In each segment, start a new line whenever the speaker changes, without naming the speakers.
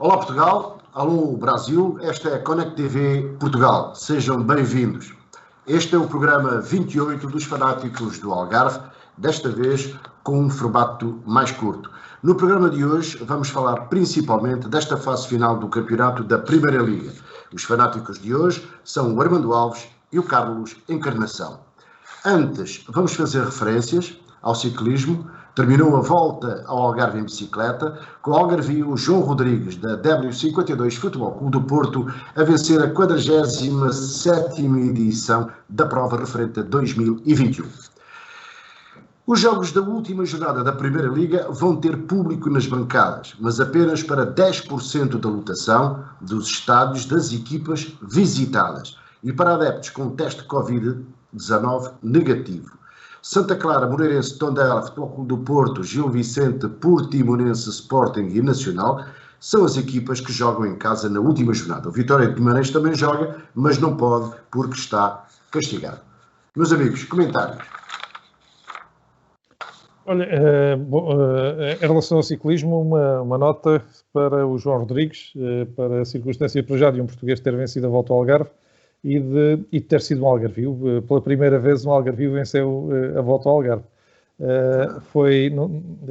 Olá Portugal, alô Brasil, esta é a Connect TV Portugal, sejam bem-vindos. Este é o programa 28 dos Fanáticos do Algarve, desta vez com um formato mais curto. No programa de hoje vamos falar principalmente desta fase final do campeonato da Primeira Liga. Os fanáticos de hoje são o Armando Alves e o Carlos Encarnação. Antes, vamos fazer referências ao ciclismo. Terminou a volta ao Algarve em bicicleta, com o algarvio João Rodrigues, da W52 Futebol Clube do Porto, a vencer a 47ª edição da prova referente a 2021. Os jogos da última jornada da Primeira Liga vão ter público nas bancadas, mas apenas para 10% da lotação dos estádios das equipas visitadas e para adeptos com teste Covid-19 negativo. Santa Clara, Moreirense, Tondela, Futebol Clube do Porto, Gil Vicente, Portimonense, Sporting e Nacional são as equipas que jogam em casa na última jornada. O Vitória de Guimarães também joga, mas não pode porque está castigado. Meus amigos, comentários.
Olha, em relação ao ciclismo, uma nota para o João Rodrigues, para a circunstância para já de um português ter vencido a volta ao Algarve e de ter sido um algarvio. Pela primeira vez um algarvio venceu a volta ao Algarve.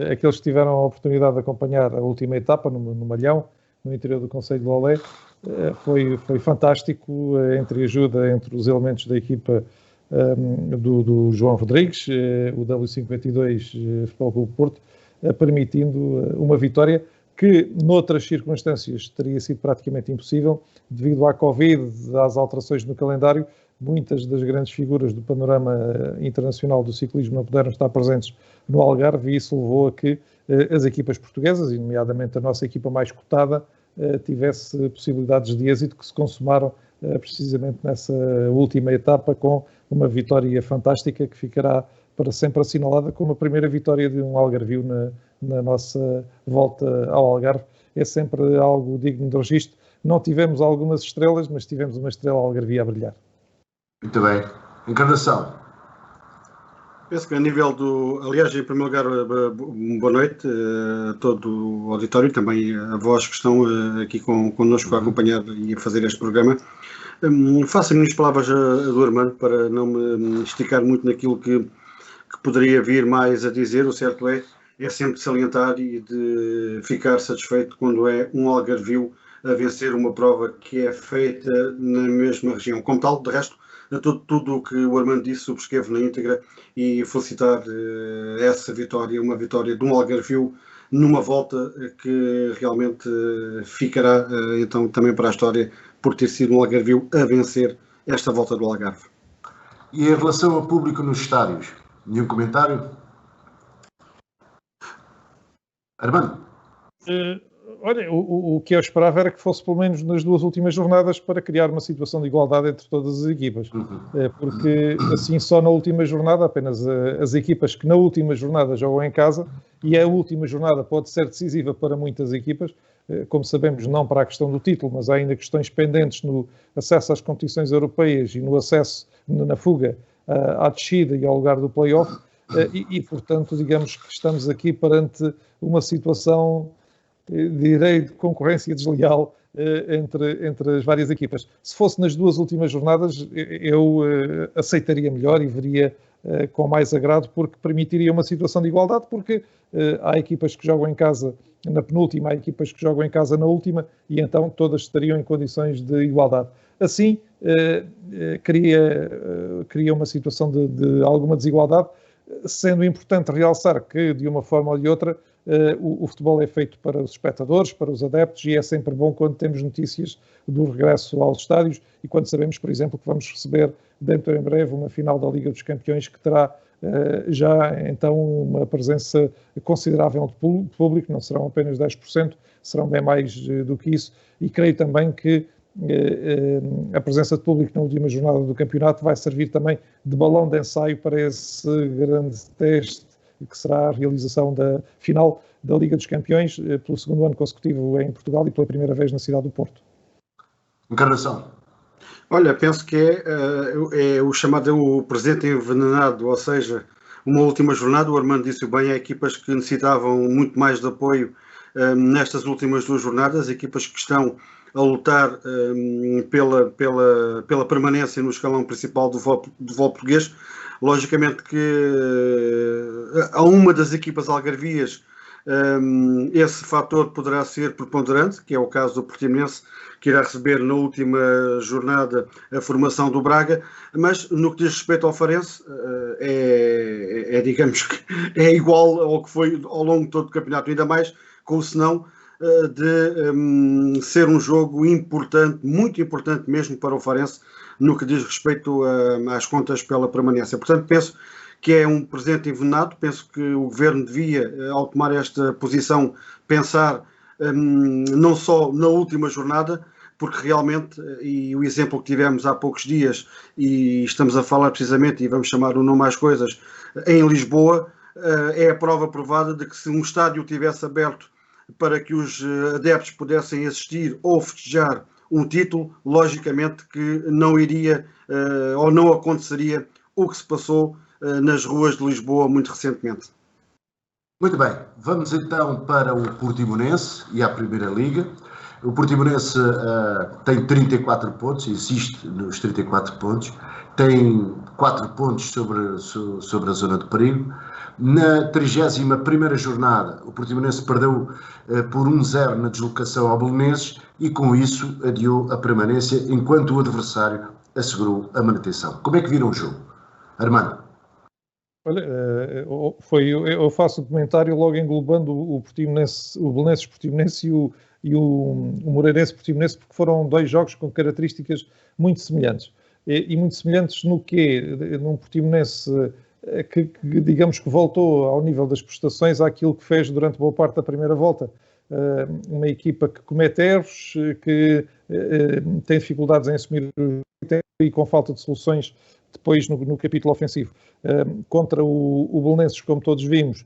Aqueles que tiveram a oportunidade de acompanhar a última etapa no Malhão, no interior do concelho de Lolé, foi fantástico a entreajuda entre os elementos da equipa do João Rodrigues, o W52 Futebol Clube Porto, permitindo uma vitória que, noutras circunstâncias, teria sido praticamente impossível, devido à Covid, às alterações no calendário. Muitas das grandes figuras do panorama internacional do ciclismo não puderam estar presentes no Algarve e isso levou a que as equipas portuguesas, e nomeadamente a nossa equipa mais cotada, tivesse possibilidades de êxito que se consumaram precisamente nessa última etapa com uma vitória fantástica que ficará para sempre assinalada como a primeira vitória de um algarvio na nossa volta ao Algarve. É sempre algo digno de registro. Não tivemos algumas estrelas, mas tivemos uma estrela algarvia a brilhar.
Muito bem. Encarnação.
Penso que a nível do... Aliás, em primeiro lugar, boa noite a todo o auditório, também a vós que estão aqui connosco a acompanhar e a fazer este programa. Faço as minhas palavras do Armando para não me esticar muito naquilo que poderia vir mais a dizer. O certo é sempre salientar e de ficar satisfeito quando é um algarvio a vencer uma prova que é feita na mesma região. Como tal, de resto, tudo o que o Armando disse subscrevo na íntegra e felicitar essa vitória, uma vitória de um algarvio numa volta que realmente ficará então também para a história por ter sido um algarvio a vencer esta volta do Algarve.
E em relação ao público nos estádios, nenhum comentário? Armando?
Olha, o que eu esperava era que fosse pelo menos nas duas últimas jornadas para criar uma situação de igualdade entre todas as equipas. Porque assim só na última jornada, apenas as equipas que na última jornada jogam em casa, e a última jornada pode ser decisiva para muitas equipas, como sabemos, não para a questão do título, mas há ainda questões pendentes no acesso às competições europeias e no acesso, na fuga à descida e ao lugar do play-off, portanto, digamos que estamos aqui perante uma situação, direi, de concorrência desleal entre as várias equipas. Se fosse nas duas últimas jornadas, eu aceitaria melhor e veria com mais agrado, porque permitiria uma situação de igualdade, porque há equipas que jogam em casa na penúltima, há equipas que jogam em casa na última, e então todas estariam em condições de igualdade. Assim, cria uma situação de alguma desigualdade, sendo importante realçar que, de uma forma ou de outra, o futebol é feito para os espectadores, para os adeptos, e é sempre bom quando temos notícias do regresso aos estádios e quando sabemos, por exemplo, que vamos receber dentro em breve uma final da Liga dos Campeões que terá já então uma presença considerável de público, não serão apenas 10%, serão bem mais do que isso, e creio também que a presença de público na última jornada do campeonato vai servir também de balão de ensaio para esse grande teste que será a realização da final da Liga dos Campeões pelo segundo ano consecutivo em Portugal e pela primeira vez na cidade do Porto.
Encarnação.
Olha, penso que é o chamado o presente envenenado, ou seja, uma última jornada, o Armando disse bem, há equipas que necessitavam muito mais de apoio nestas últimas 2 jornadas, equipas que estão a lutar pela permanência no escalão principal do futebol português. Logicamente que a uma das equipas algarvias esse fator poderá ser preponderante, que é o caso do Portimonense, que irá receber na última jornada a formação do Braga, mas no que diz respeito ao Farense, digamos que é igual ao que foi ao longo de todo o campeonato, ainda mais com o senão de ser um jogo importante, muito importante mesmo para o Farense, no que diz respeito às contas pela permanência. Portanto, penso que é um presente envenenado. Penso que o Governo devia, ao tomar esta posição, pensar não só na última jornada, porque realmente, e o exemplo que tivemos há poucos dias, e estamos a falar precisamente, e vamos chamar o nome às coisas, em Lisboa, é a prova provada de que se um estádio tivesse aberto para que os adeptos pudessem assistir ou festejar um título, logicamente que não iria ou não aconteceria o que se passou nas ruas de Lisboa muito recentemente.
Muito bem, vamos então para o Portimonense e a Primeira Liga. O Portimonense tem 34 pontos, insiste nos 34 pontos, tem 4 pontos sobre a zona de perigo. Na 31ª jornada, o Portimonense perdeu por 1-0 na deslocação ao Belenenses e com isso adiou a permanência, enquanto o adversário assegurou a manutenção. Como é que viram o jogo? Armando?
Olha, eu faço o comentário logo englobando o Portimonense, o Belenenses Portimonense e o Moreirense Portimonense, porque foram 2 jogos com características muito semelhantes. E muito semelhantes no quê? Num Portimonense que digamos que voltou ao nível das prestações àquilo que fez durante boa parte da primeira volta. Uma equipa que comete erros, que tem dificuldades em assumir e com falta de soluções depois no capítulo ofensivo. Contra o Belenenses, como todos vimos,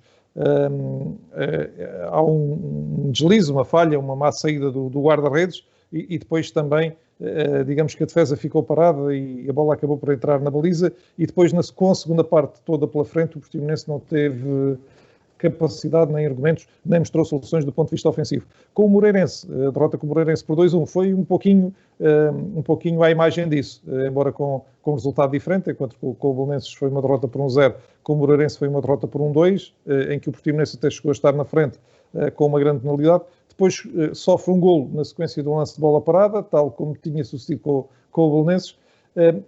há um deslize, uma falha, uma má saída do guarda-redes e depois também, digamos que a defesa ficou parada e a bola acabou por entrar na baliza e depois com a segunda parte toda pela frente o Portimonense não teve capacidade nem argumentos, nem mostrou soluções do ponto de vista ofensivo. Com o Moreirense, a derrota com o Moreirense por 2-1 foi um pouquinho à imagem disso, embora com um resultado diferente, enquanto com o Belenenses foi uma derrota por 1-0, com o Moreirense foi uma derrota por 1-2, em que o Portimonense até chegou a estar na frente com uma grande penalidade. Depois sofre um golo na sequência de um lance de bola parada, tal como tinha sucedido com o Belenenses.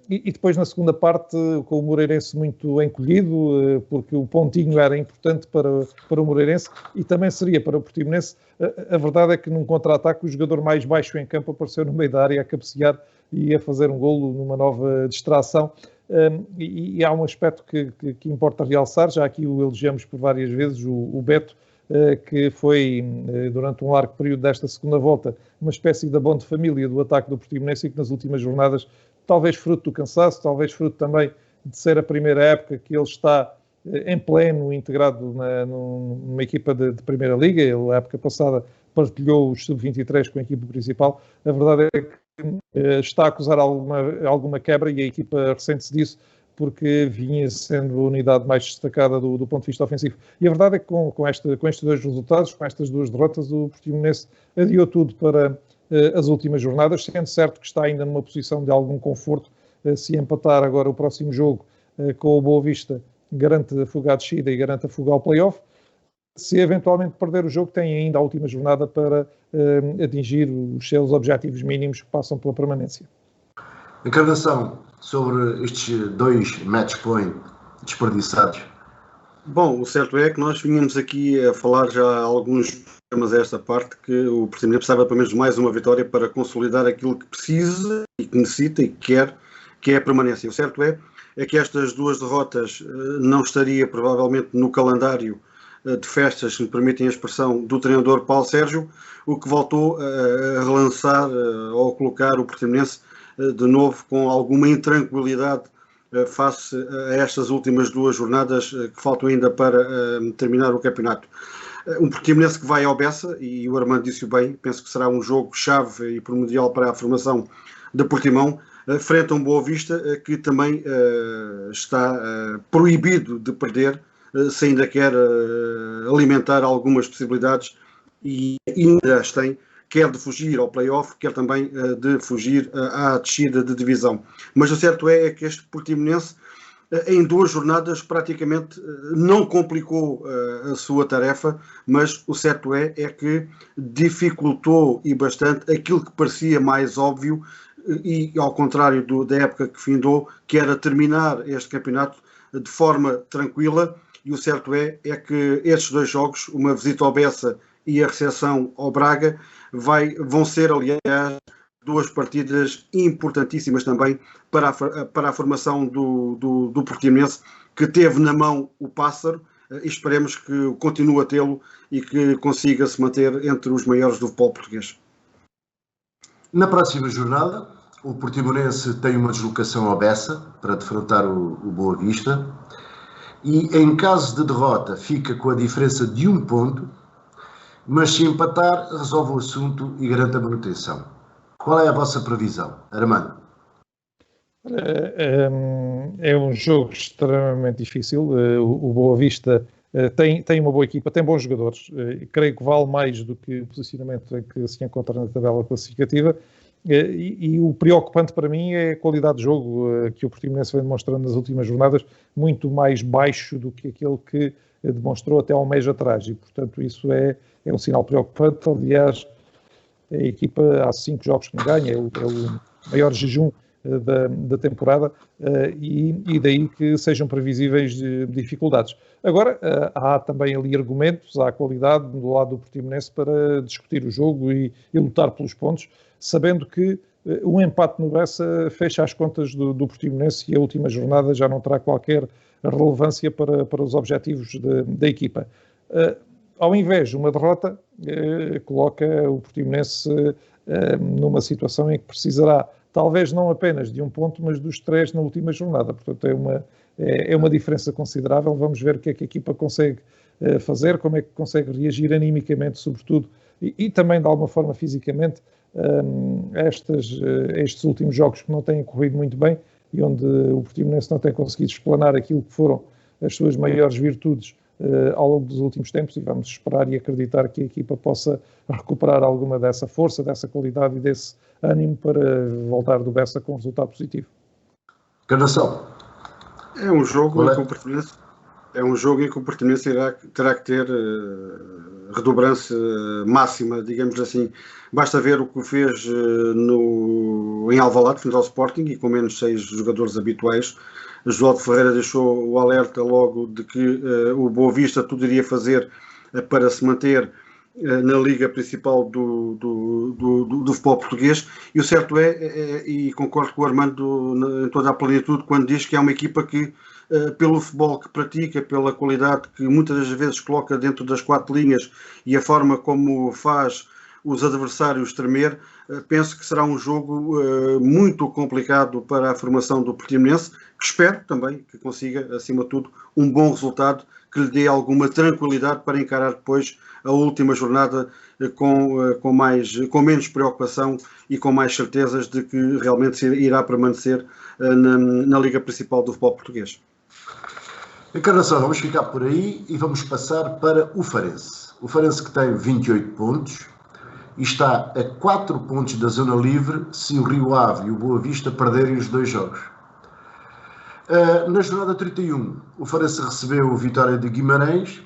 E depois na segunda parte com o Moreirense muito encolhido, porque o pontinho era importante para o Moreirense e também seria para o Portimonense. A verdade é que num contra-ataque o jogador mais baixo em campo apareceu no meio da área a cabecear e a fazer um golo numa nova distração. E há um aspecto que importa realçar, já aqui o elogiamos por várias vezes, o Beto, que foi, durante um largo período desta segunda volta, uma espécie de abono de família do ataque do Portimonense e que nas últimas jornadas, talvez fruto do cansaço, talvez fruto também de ser a primeira época que ele está em pleno integrado numa equipa de Primeira Liga. Ele, na época passada, partilhou os sub-23 com a equipa principal. A verdade é que está a acusar alguma quebra e a equipa ressente-se disso, porque vinha sendo a unidade mais destacada do ponto de vista ofensivo. E a verdade é que com estes 2 resultados, com estas 2 derrotas, o Portimonense adiou tudo para as últimas jornadas, sendo certo que está ainda numa posição de algum conforto. Se empatar agora o próximo jogo com o Boa Vista, garante a fuga à descida e garante a fuga ao play-off. Se eventualmente perder o jogo, tem ainda a última jornada para atingir os seus objetivos mínimos que passam pela permanência.
Encarnação, sobre estes 2 match point desperdiçados.
Bom, o certo é que nós vínhamos aqui a falar já há alguns temas a esta parte, que o Portimonense precisava pelo menos de mais uma vitória para consolidar aquilo que precisa e que necessita e que quer, que é a permanência. O certo é que estas 2 derrotas não estaria provavelmente no calendário de festas, se me permitem a expressão, do treinador Paulo Sérgio, o que voltou a relançar ou a colocar o Portimonense de novo com alguma intranquilidade face a estas últimas 2 jornadas que faltam ainda para terminar o campeonato. Um Portimonense que vai ao Bessa, e o Armando disse-o bem, penso que será um jogo-chave e primordial para a formação de Portimão, frente a um Boa Vista que também está proibido de perder, se ainda quer alimentar algumas possibilidades e ainda as tem, quer de fugir ao play-off, quer também de fugir à descida de divisão. Mas o certo é que este Portimonense, em 2 jornadas, praticamente não complicou a sua tarefa, mas o certo é que dificultou e bastante aquilo que parecia mais óbvio, e ao contrário da época que findou, que era terminar este campeonato de forma tranquila. E o certo é que estes 2 jogos, uma visita ao Bessa e a recepção ao Braga, vão ser, aliás, 2 partidas importantíssimas também para a formação do Portimonense, que teve na mão o pássaro, e esperemos que continue a tê-lo e que consiga se manter entre os maiores do futebol português.
Na próxima jornada, o Portimonense tem uma deslocação ao Bessa para defrontar o Boa Vista, e em caso de derrota fica com a diferença de 1 ponto, mas se empatar resolve o assunto e garante a manutenção. Qual é a vossa previsão, Armando?
É um jogo extremamente difícil. O Boa Vista tem uma boa equipa, tem bons jogadores. Creio que vale mais do que o posicionamento em que se encontra na tabela classificativa. E o preocupante para mim é a qualidade de jogo que o Portimonense vem demonstrando nas últimas jornadas, muito mais baixo do que aquele que demonstrou até há um mês atrás. E, portanto, isso é um sinal preocupante. Aliás, a equipa há 5 jogos que não ganha, é o maior jejum da temporada, e daí que sejam previsíveis dificuldades. Agora, há também ali argumentos, há qualidade do lado do Portimonense para discutir o jogo e lutar pelos pontos, sabendo que um empate no Bessa fecha as contas do Portimonense e a última jornada já não terá qualquer relevância para os objetivos da equipa. Ao invés de uma derrota, coloca o Portimonense numa situação em que precisará, talvez não apenas de 1 ponto, mas dos 3 na última jornada. Portanto, é uma diferença considerável. Vamos ver o que é que a equipa consegue fazer, como é que consegue reagir animicamente, sobretudo, e também de alguma forma fisicamente, a estes últimos jogos que não têm corrido muito bem e onde o Portimonense não tem conseguido explanar aquilo que foram as suas maiores virtudes ao longo dos últimos tempos, e vamos esperar e acreditar que a equipa possa recuperar alguma dessa força, dessa qualidade e desse ânimo para voltar do Bessa com um resultado positivo.
Encarnação.
É um jogo em que o Portimonense terá que ter redobrança máxima, digamos assim. Basta ver o que fez em Alvalade, frente ao Sporting, e com menos 6 jogadores habituais. João de Ferreira deixou o alerta logo de que o Boa Vista tudo iria fazer para se manter na liga principal do futebol português, e o certo e concordo com o Armando em toda a plenitude, quando diz que é uma equipa que, pelo futebol que pratica, pela qualidade que muitas das vezes coloca dentro das 4 linhas e a forma como faz os adversários tremer, penso que será um jogo muito complicado para a formação do Portimonense, que espero também que consiga, acima de tudo, um bom resultado que lhe dê alguma tranquilidade para encarar depois a última jornada com menos preocupação e com mais certezas de que realmente irá permanecer na Liga Principal do futebol português.
Encarnação, vamos ficar por aí e vamos passar para o Farense. O Farense que tem 28 pontos e está a 4 pontos da zona livre se o Rio Ave e o Boa Vista perderem os 2 jogos. Na jornada 31, o Farense recebeu o Vitória de Guimarães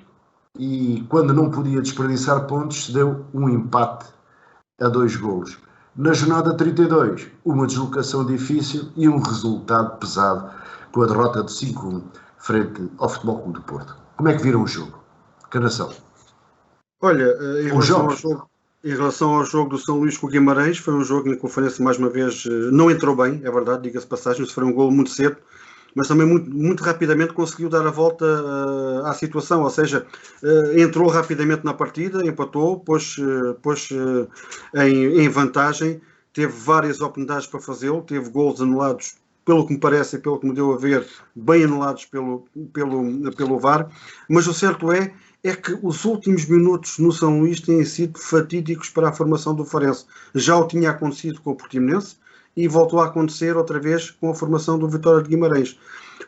e, quando não podia desperdiçar pontos, cedeu um empate a 2 golos. Na jornada 32, uma deslocação difícil e um resultado pesado, com a derrota de 5-1 frente ao Futebol Clube do Porto. Como é que viram o jogo? Encarnação.
Olha, em relação ao jogo do São Luís com o Guimarães, foi um jogo em que o Farense mais uma vez não entrou bem, é verdade, diga-se passagem, sofreu um golo muito cedo, mas também muito rapidamente conseguiu dar a volta à situação, ou seja, entrou rapidamente na partida, empatou, pôs em vantagem, teve várias oportunidades para fazê-lo, teve golos anulados, pelo que me parece e pelo que me deu a ver, bem anulados pelo VAR, mas o certo é que os últimos minutos no São Luís têm sido fatídicos para a formação do Farense. Já o tinha acontecido com o Portimonense e voltou a acontecer outra vez com a formação do Vitória de Guimarães.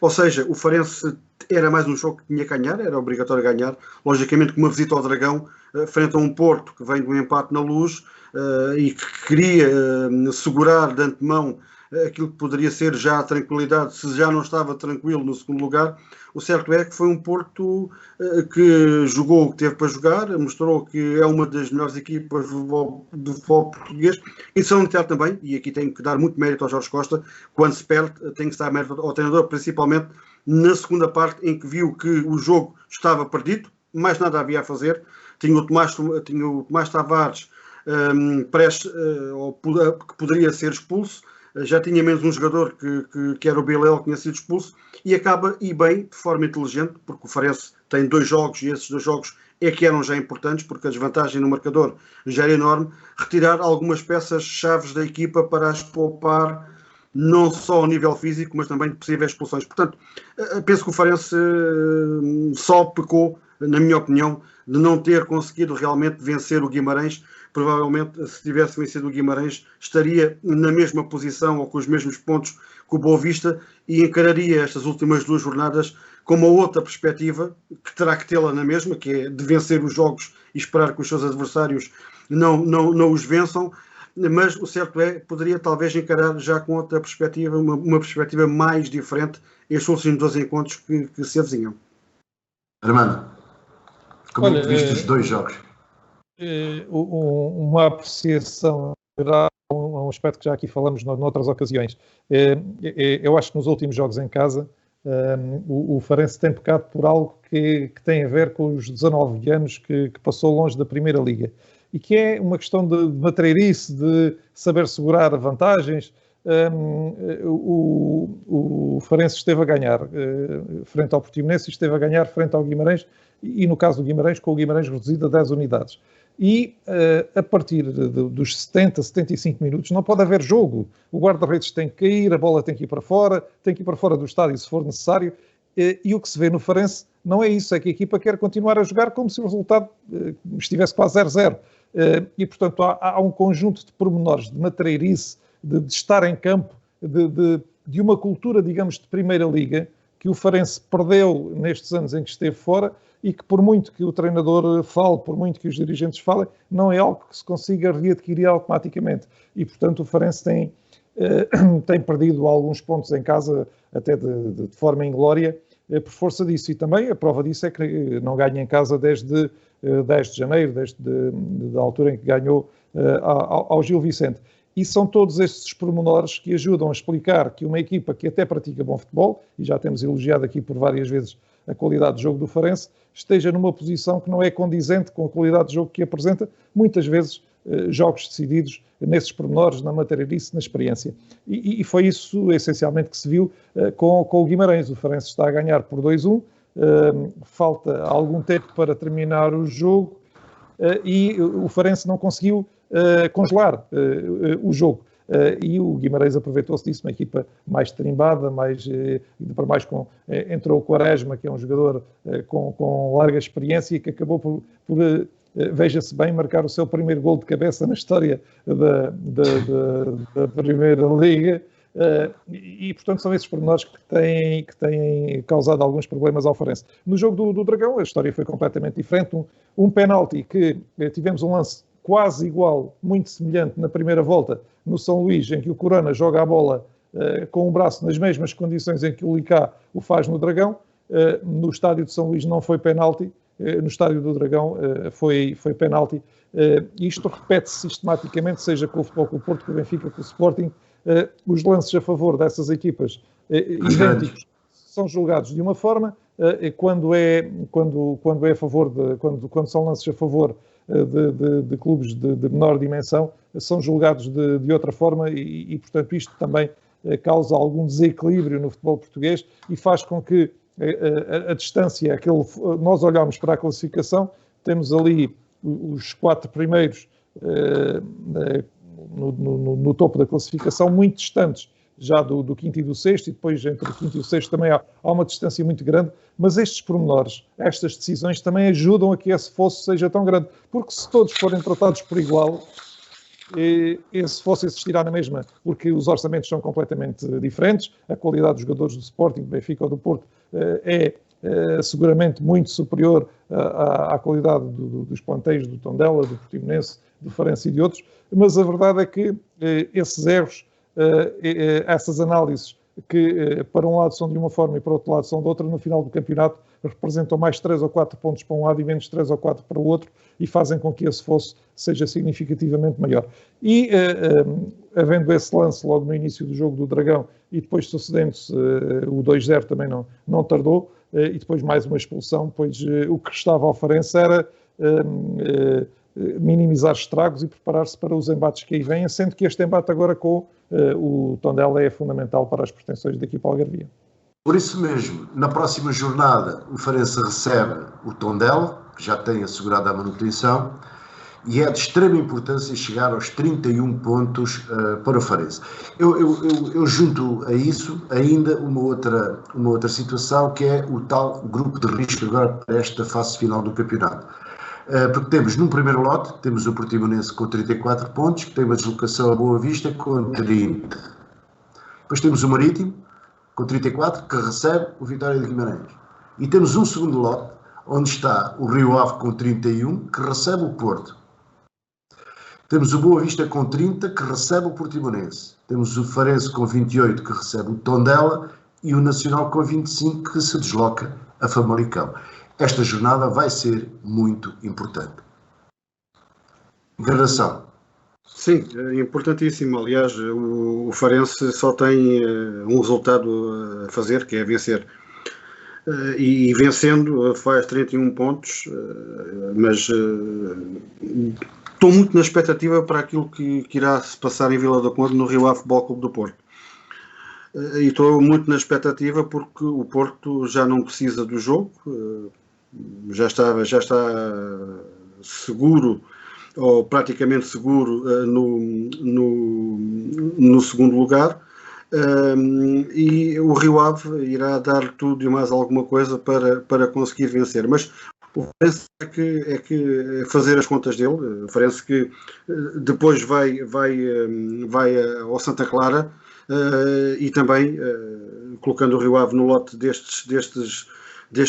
Ou seja, o Farense era mais um jogo que tinha que ganhar, era obrigatório ganhar, logicamente com uma visita ao Dragão, frente a um Porto que vem de um empate na Luz e que queria segurar de antemão aquilo que poderia ser já a tranquilidade, se já não estava tranquilo no segundo lugar. O certo é que foi um Porto que jogou o que teve para jogar, mostrou que é uma das melhores equipas do futebol português, e são notar também, e aqui tenho que dar muito mérito ao Jorge Costa, quando se perde tem que dar mérito ao treinador, principalmente na segunda parte em que viu que o jogo estava perdido, mais nada havia a fazer, tinha o Tomás Tavares que poderia ser expulso, já tinha menos um jogador que era o Bilel, que tinha sido expulso, e acaba, e bem, de forma inteligente, porque o Farense tem 2 jogos, e esses 2 jogos é que eram já importantes, porque a desvantagem no marcador já era enorme, retirar algumas peças-chaves da equipa para as poupar, não só ao nível físico, mas também de possíveis expulsões. Portanto, penso que o Farense só pecou, na minha opinião, de não ter conseguido realmente vencer o Guimarães. Provavelmente, se tivesse vencido o Guimarães, estaria na mesma posição ou com os mesmos pontos que o Boa Vista e encararia estas últimas 2 jornadas com uma outra perspectiva, que terá que tê-la na mesma, que é de vencer os jogos e esperar que os seus adversários não os vençam, mas o certo é que poderia talvez encarar já com outra perspectiva, uma perspectiva mais diferente, estes últimos 2 encontros que se avizinham.
Armando, como é que viste os 2 jogos?
Uma apreciação geral, um aspecto que já aqui falamos noutras ocasiões. Eu acho que nos últimos jogos em casa o Farense tem pecado por algo que tem a ver com os 19 anos que passou longe da Primeira Liga e que é uma questão de matreirice, de saber segurar vantagens. O Farense esteve a ganhar frente ao Portimonense e esteve a ganhar frente ao Guimarães e no caso do Guimarães, com o Guimarães reduzido a 10 unidades. E a partir dos 70, 75 minutos não pode haver jogo. O guarda-redes tem que cair, a bola tem que ir para fora, do estádio se for necessário. E o que se vê no Farense não é isso, é que a equipa quer continuar a jogar como se o resultado estivesse quase 0-0. E, portanto, há um conjunto de pormenores, de matreirice, de estar em campo, de uma cultura, digamos, de Primeira Liga, que o Farense perdeu nestes anos em que esteve fora e que, por muito que o treinador fale, por muito que os dirigentes falem, não é algo que se consiga readquirir automaticamente. E, portanto, o Farense tem perdido alguns pontos em casa, até de forma inglória, por força disso. E também a prova disso é que não ganha em casa desde 10 de janeiro, desde a altura em que ganhou ao Gil Vicente. E são todos estes pormenores que ajudam a explicar que uma equipa que até pratica bom futebol, e já temos elogiado aqui por várias vezes a qualidade de jogo do Farense, esteja numa posição que não é condizente com a qualidade de jogo que apresenta, muitas vezes jogos decididos nesses pormenores, na materialice, na experiência. E foi isso essencialmente que se viu com o Guimarães. O Farense está a ganhar por 2-1, falta algum tempo para terminar o jogo e o Farense não conseguiu congelar o jogo. E o Guimarães aproveitou-se disso, uma equipa mais trimbada, entrou o Quaresma, que é um jogador com larga experiência e que acabou por veja-se bem, marcar o seu primeiro gol de cabeça na história da Primeira Liga. E, portanto, são esses pormenores que têm causado alguns problemas ao Farense. No jogo do Dragão, a história foi completamente diferente. Um penalti que tivemos um lance quase igual, muito semelhante na primeira volta, no São Luís, em que o Corona joga a bola com o braço nas mesmas condições em que o Licá o faz no Dragão. No estádio de São Luís não foi penalti, no estádio do Dragão foi penalti. Isto repete-se sistematicamente, seja com o Futebol Clube do Porto, com o Benfica, com o Sporting. Os lances a favor dessas equipas idênticos são julgados de uma forma, quando é a favor quando são lances a favor de clubes de menor dimensão, são julgados de outra forma e, portanto, isto também causa algum desequilíbrio no futebol português e faz com que a distância, nós olhamos para a classificação, temos ali os 4 primeiros no topo da classificação, muito distantes já do quinto e do sexto, e depois entre o quinto e o sexto também há uma distância muito grande, mas estes pormenores, estas decisões também ajudam a que esse fosso seja tão grande, porque se todos forem tratados por igual, se fosse existirá na mesma, porque os orçamentos são completamente diferentes, a qualidade dos jogadores do Sporting, do Benfica ou do Porto é seguramente muito superior à qualidade dos plantéis do Tondela, do Portimonense, do Farense e de outros, mas a verdade é que esses erros, essas análises que para um lado são de uma forma e para o outro lado são de outra, no final do campeonato representam mais 3 ou 4 pontos para um lado e menos 3 ou 4 para o outro e fazem com que esse fosso seja significativamente maior. E havendo esse lance logo no início do jogo do Dragão e depois sucedendo-se o 2-0 também não tardou, e depois mais uma expulsão, pois o que restava ao Farense era minimizar estragos e preparar-se para os embates que aí vêm, sendo que este embate agora com o Tondela é fundamental para as pretensões da equipa algarvia.
Por isso mesmo, na próxima jornada, o Farense recebe o Tondela, que já tem assegurado a manutenção, e é de extrema importância chegar aos 31 pontos para o Farense. Eu junto a isso ainda uma outra situação, que é o tal grupo de risco agora para esta fase final do campeonato. Porque temos num primeiro lote, temos o Portimonense com 34 pontos, que tem uma deslocação a Boa Vista com 30. Depois temos o Marítimo com 34, que recebe o Vitória de Guimarães. E temos um segundo lote, onde está o Rio Ave com 31, que recebe o Porto. Temos o Boa Vista com 30, que recebe o Portimonense. Temos o Farense com 28, que recebe o Tondela, e o Nacional com 25, que se desloca a Famalicão. Esta jornada vai ser muito importante. Gradação.
Sim, é importantíssimo. Aliás, o Farense só tem um resultado a fazer, que é vencer. E vencendo faz 31 pontos, mas estou muito na expectativa para aquilo que irá se passar em Vila do Conde no Rio Ave Futebol Clube do Porto. E estou muito na expectativa porque o Porto já não precisa do jogo, já está seguro, ou praticamente seguro, no segundo lugar, e o Rio Ave irá dar tudo e mais alguma coisa para conseguir vencer. Mas o Farense é que fazer as contas dele, o Farense que depois vai ao Santa Clara, e também colocando o Rio Ave no lote destes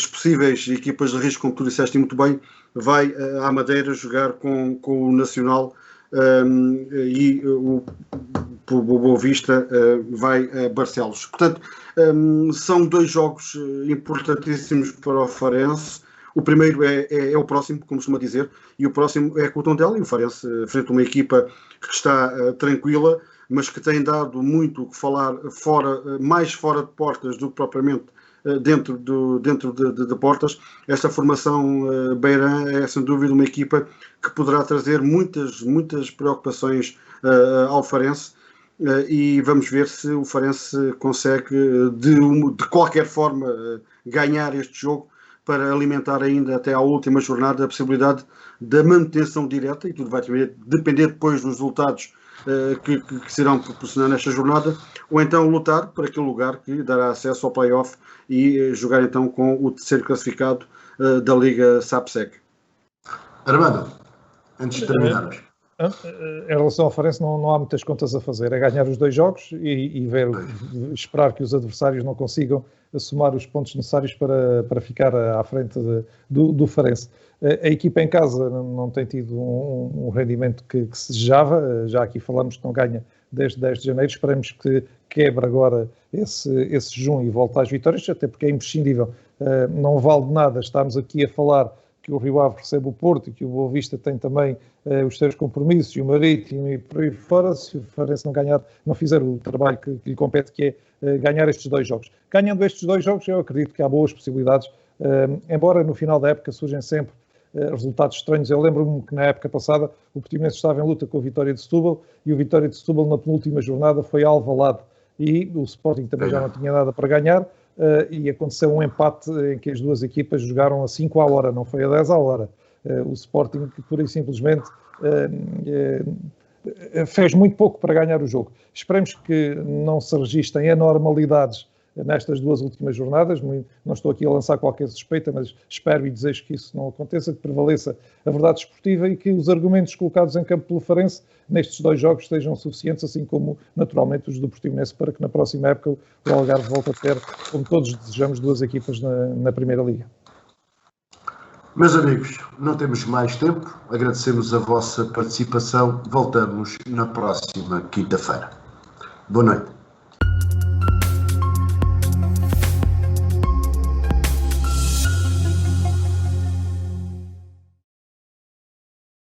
possíveis equipas de risco, como tu disseste muito bem, vai à Madeira jogar com o Nacional, e o Boa Vista vai a Barcelos. Portanto, são 2 jogos importantíssimos para o Farense. O primeiro é o próximo, como costuma dizer, e o próximo é com o Tondela, e o Farense frente a uma equipa que está tranquila, mas que tem dado muito o que falar mais fora de portas do que propriamente dentro de portas. Esta formação beirã é sem dúvida uma equipa que poderá trazer muitas preocupações ao Farense, e vamos ver se o Farense consegue de qualquer forma ganhar este jogo para alimentar ainda até à última jornada a possibilidade da manutenção direta, e tudo vai depender depois dos resultados que serão proporcionar nesta jornada, ou então lutar por aquele lugar que dará acesso ao play-off e jogar então com o terceiro classificado da Liga SAPSEC.
Armando, antes de terminarmos.
Em relação ao Farense não há muitas contas a fazer, é ganhar os 2 jogos e esperar que os adversários não consigam somar os pontos necessários para ficar à frente do Farense. A equipa em casa não tem tido um rendimento que se desejava, já aqui falamos que não ganha desde 10 de janeiro, esperemos que quebre agora esse jejum e volte às vitórias, até porque é imprescindível. Não vale de nada estarmos aqui a falar que o Rio Ave recebe o Porto e que o Boa Vista tem também os seus compromissos, e o Marítimo e por aí fora, se o Farense não fizer o trabalho que lhe compete, que é ganhar estes 2 jogos. Ganhando estes 2 jogos, eu acredito que há boas possibilidades, embora no final da época surgem sempre resultados estranhos. Eu lembro-me que na época passada o Portimonense estava em luta com o Vitória de Setúbal, e o Vitória de Setúbal na penúltima jornada foi a Alvalade, e o Sporting também já não tinha nada para ganhar, e aconteceu um empate em que as 2 equipas jogaram a 5 à hora, não foi a 10 à hora. O Sporting, pura e simplesmente, fez muito pouco para ganhar o jogo. Esperemos que não se registrem anormalidades nestas 2 últimas jornadas. Não estou aqui a lançar qualquer suspeita, mas espero e desejo que isso não aconteça, que prevaleça a verdade esportiva e que os argumentos colocados em campo pelo Farense nestes 2 jogos sejam suficientes, assim como naturalmente os do Portimonense, para que na próxima época o Algarve volte a ter, como todos desejamos, 2 equipas na Primeira Liga.
Meus amigos, não temos mais tempo, agradecemos a vossa participação, voltamos na próxima quinta-feira. Boa noite.